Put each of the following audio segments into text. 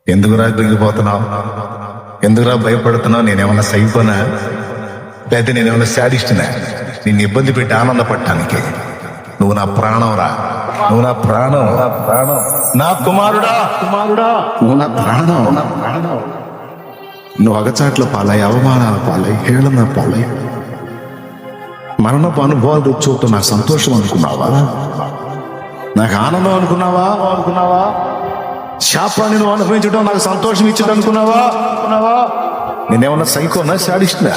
ఎందుకురా దిగిపోతున్నావు? ఎందుకురా భయపడుతున్నావు? నేనేమన్నా సైకోనా? లేదా నేనేమన్నా శాడిస్టునా? నిన్ను ఇబ్బంది పెట్టి ఆనందపడటానికి? నువ్వు నా ప్రాణం రా, నువ్వు నా ప్రాణం, నా కుమారుడా, నువ్వు నా ప్రాణం. నువ్వు అగచాట్ల పాలై, అవమానాల పాలై, హేళన పాలై, మరణపు అనుభవాలు తెచ్చుకోవటం నాకు సంతోషం అనుకున్నావా? నాకు ఆనందం అనుకున్నావా? శాపాన్ని నువ్వు అనుభవించడం నాకు సంతోషం ఇచ్చడం అనుకున్నావా? నేనేమన్నా సైకోనా, శాడిస్టునా?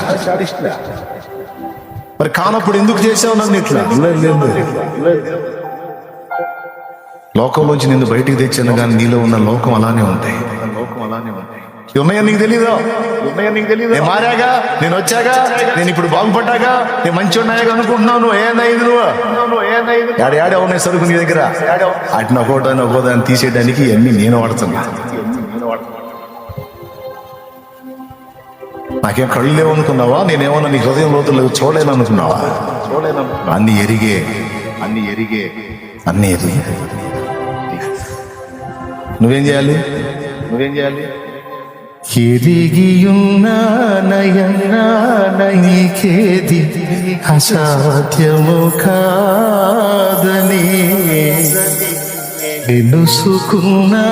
మరి కానప్పుడు ఎందుకు చేసావు నన్ను ఇట్లా? లోకంలోంచి నిన్ను బయటికి తెచ్చాను, కానీ నీలో ఉన్న లోకం అలానే ఉంటాయి. ఉన్నాయని నీకు తెలీదు. నేను మారాగా, నేను వచ్చాగా, నేను ఇప్పుడు బాగుపడ్డాగా, నేను మంచి ఉన్నాయాగా అనుకుంటున్నావు. నువ్వు ఏదైంది? ఏడాడే ఉన్నాయి సరుకు నీ దగ్గర. వాటిని ఒక్కోదాన్ని తీసేయడానికి అన్ని నేను వాడుతున్నా. నాకేం కళ్ళు లేవు అనుకున్నావా? నేనేమన్నా నీ హృదయం లోతులు చూడలేను అనుకున్నావా? అన్ని ఎరిగే. నువ్వేం చేయాలి? ఎరిగియున్నానయన్నానీకేది అసాధ్యము కాదని తెలుసుకున్నా.